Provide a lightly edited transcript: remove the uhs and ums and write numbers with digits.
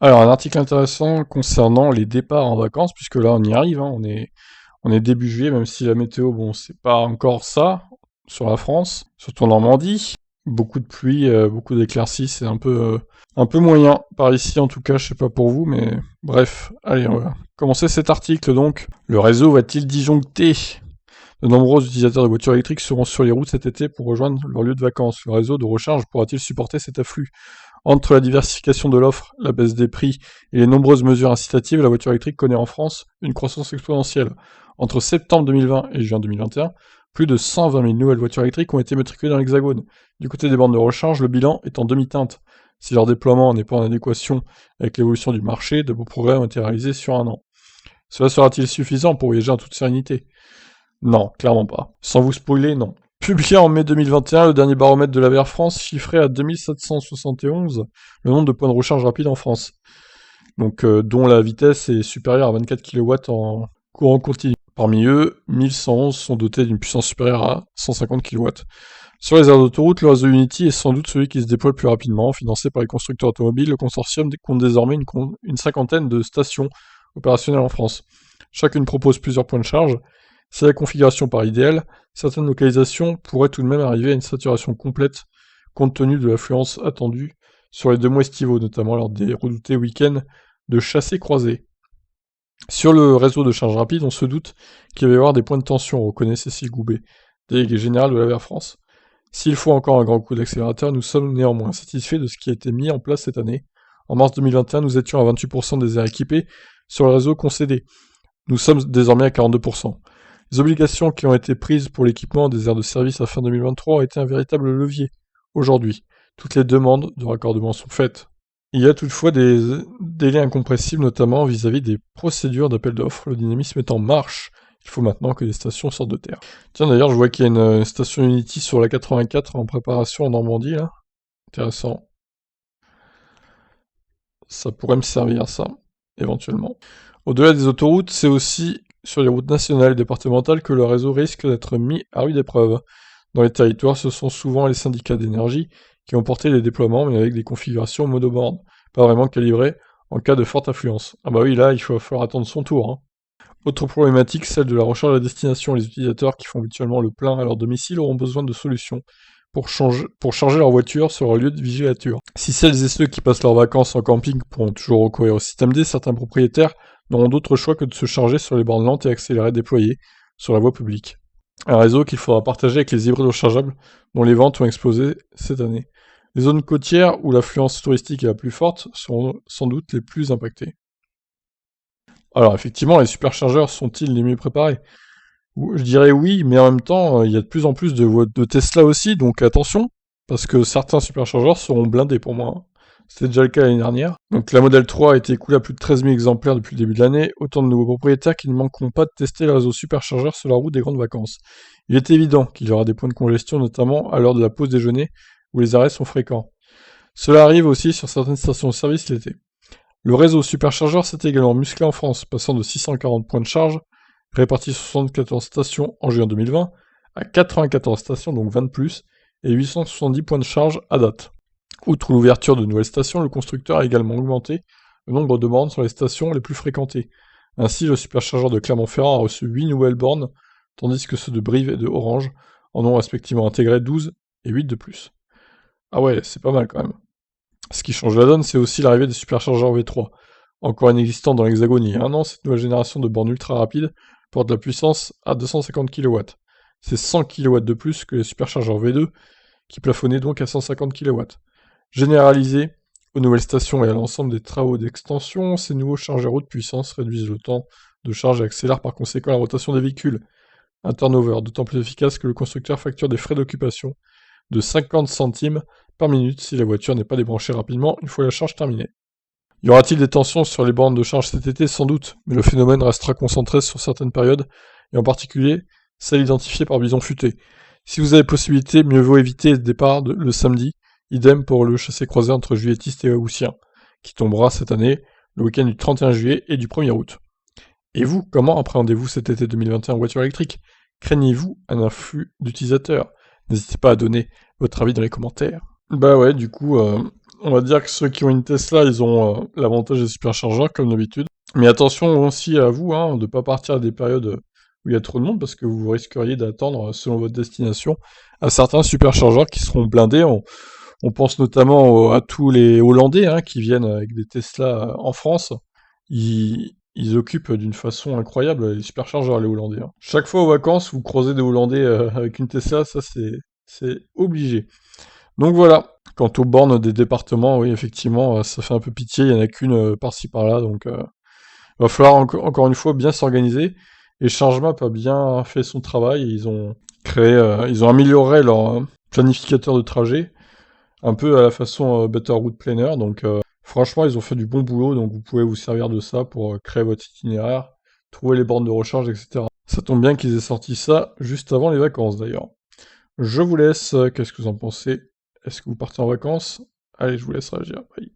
Alors, un article intéressant concernant les départs en vacances, puisque là, on y arrive, hein, on est début juillet, même si la météo, bon, c'est pas encore ça sur la France, surtout en Normandie. Beaucoup de pluie, beaucoup d'éclaircies, c'est un peu moyen par ici, en tout cas, je sais pas pour vous, mais bref, allez, on va commencer cet article donc. Le réseau va-t-il disjoncter? De nombreux utilisateurs de voitures électriques seront sur les routes cet été pour rejoindre leur lieu de vacances. Le réseau de recharge pourra-t-il supporter cet afflux? Entre la diversification de l'offre, la baisse des prix et les nombreuses mesures incitatives, la voiture électrique connaît en France une croissance exponentielle. Entre septembre 2020 et juin 2021, plus de 120 000 nouvelles voitures électriques ont été matriculées dans l'Hexagone. Du côté des bornes de recharge, le bilan est en demi-teinte. Si leur déploiement n'est pas en adéquation avec l'évolution du marché, de beaux progrès ont été réalisés sur un an. Cela sera-t-il suffisant pour voyager en toute sérénité? Non, clairement pas. Sans vous spoiler, non. Publié en mai 2021, le dernier baromètre de la VR France chiffrait à 2771 le nombre de points de recharge rapide en France, donc dont la vitesse est supérieure à 24 kW en courant continu. Parmi eux, 1111 sont dotés d'une puissance supérieure à 150 kW. Sur les aires d'autoroute, le réseau Unity est sans doute celui qui se déploie le plus rapidement. Financé par les constructeurs automobiles, le consortium compte désormais une cinquantaine de stations opérationnelles en France. Chacune propose plusieurs points de charge. Si la configuration paraît idéale, certaines localisations pourraient tout de même arriver à une saturation complète, compte tenu de l'affluence attendue sur les 2 mois estivaux, notamment lors des redoutés week-ends de chassés-croisés. Sur le réseau de charge rapide, on se doute qu'il va y avoir des points de tension, reconnaît Cécile Goubet, déléguée générale de la VR France. S'il faut encore un grand coup d'accélérateur, nous sommes néanmoins satisfaits de ce qui a été mis en place cette année. En mars 2021, nous étions à 28% des aires équipées sur le réseau concédé. Nous sommes désormais à 42%. Les obligations qui ont été prises pour l'équipement des aires de service à fin 2023 ont été un véritable levier. Aujourd'hui, toutes les demandes de raccordement sont faites. Il y a toutefois des délais incompressibles, notamment vis-à-vis des procédures d'appel d'offres. Le dynamisme est en marche. Il faut maintenant que les stations sortent de terre. Tiens, d'ailleurs, je vois qu'il y a une station Unity sur la 84 en préparation en Normandie, là. Intéressant. Ça pourrait me servir, ça, éventuellement. Au-delà des autoroutes, c'est aussi sur les routes nationales et départementales que le réseau risque d'être mis à rude épreuve. Dans les territoires, ce sont souvent les syndicats d'énergie qui ont porté les déploiements, mais avec des configurations monobornes, pas vraiment calibrées en cas de forte affluence. Ah bah oui, là, il va falloir attendre son tour, hein. Autre problématique, celle de la recharge à destination. Les utilisateurs qui font habituellement le plein à leur domicile auront besoin de solutions pour charger leur voiture sur leur lieu de villégiature. Si celles et ceux qui passent leurs vacances en camping pourront toujours recourir au système D, certains propriétaires n'auront d'autre choix que de se charger sur les bornes lentes et accélérées déployées sur la voie publique. Un réseau qu'il faudra partager avec les hybrides rechargeables dont les ventes ont explosé cette année. Les zones côtières où l'affluence touristique est la plus forte seront sans doute les plus impactées. Alors effectivement, les superchargeurs sont-ils les mieux préparés? Je dirais oui, mais en même temps, il y a de plus en plus de Tesla aussi, donc attention, parce que certains superchargeurs seront blindés pour moi, hein. C'était déjà le cas l'année dernière. Donc la Model 3 a été écoulée à plus de 13 000 exemplaires depuis le début de l'année, autant de nouveaux propriétaires qui ne manqueront pas de tester le réseau superchargeur sur la route des grandes vacances. Il est évident qu'il y aura des points de congestion, notamment à l'heure de la pause déjeuner, où les arrêts sont fréquents. Cela arrive aussi sur certaines stations de service l'été. Le réseau superchargeur s'est également musclé en France, passant de 640 points de charge, répartis sur 74 stations en juin 2020, à 94 stations, donc 20 de plus, et 870 points de charge à date. Outre l'ouverture de nouvelles stations, le constructeur a également augmenté le nombre de bornes sur les stations les plus fréquentées. Ainsi, le superchargeur de Clermont-Ferrand a reçu 8 nouvelles bornes, tandis que ceux de Brive et de Orange en ont respectivement intégré 12 et 8 de plus. Ah ouais, c'est pas mal quand même. Ce qui change la donne, c'est aussi l'arrivée des superchargeurs V3. Encore inexistant dans l'Hexagone il y a un an, cette nouvelle génération de bornes ultra rapides porte la puissance à 250 kW. C'est 100 kW de plus que les superchargeurs V2, qui plafonnaient donc à 150 kW. Généralisés aux nouvelles stations et à l'ensemble des travaux d'extension, ces nouveaux chargeurs haute puissance réduisent le temps de charge et accélèrent par conséquent la rotation des véhicules. Un turnover d'autant plus efficace que le constructeur facture des frais d'occupation de 50 centimes par minute si la voiture n'est pas débranchée rapidement une fois la charge terminée. Y aura-t-il des tensions sur les bornes de charge cet été? Sans doute, mais le phénomène restera concentré sur certaines périodes, et en particulier celle identifiée par Bison Futé. Si vous avez possibilité, mieux vaut éviter le départ le samedi, idem pour le chassé-croisé entre juilletistes et haussiens, qui tombera cette année le week-end du 31 juillet et du 1er août. Et vous, comment appréhendez-vous cet été 2021 en voiture électrique? Craignez-vous un afflux d'utilisateurs? N'hésitez pas à donner votre avis dans les commentaires. Bah ouais, du coup, on va dire que ceux qui ont une Tesla, ils ont l'avantage des superchargeurs, comme d'habitude. Mais attention aussi à vous, hein, de ne pas partir à des périodes où il y a trop de monde, parce que vous risqueriez d'attendre, selon votre destination, à certains superchargeurs qui seront blindés. On pense notamment à tous les Hollandais hein, qui viennent avec des Tesla en France. Ils occupent d'une façon incroyable les superchargeurs, les Hollandais. Hein. Chaque fois aux vacances, vous croisez des Hollandais avec une Tesla, ça c'est obligé. Donc voilà. Quant aux bornes des départements, oui, effectivement, ça fait un peu pitié, il n'y en a qu'une par-ci par-là, donc va falloir encore une fois bien s'organiser. Et ChargeMap a bien fait son travail, ils ont amélioré leur planificateur de trajet, un peu à la façon Better Route Planner, donc franchement, ils ont fait du bon boulot, donc vous pouvez vous servir de ça pour créer votre itinéraire, trouver les bornes de recharge, etc. Ça tombe bien qu'ils aient sorti ça juste avant les vacances, d'ailleurs. Je vous laisse, qu'est-ce que vous en pensez? Est-ce que vous partez en vacances? Allez, je vous laisse réagir. Bye.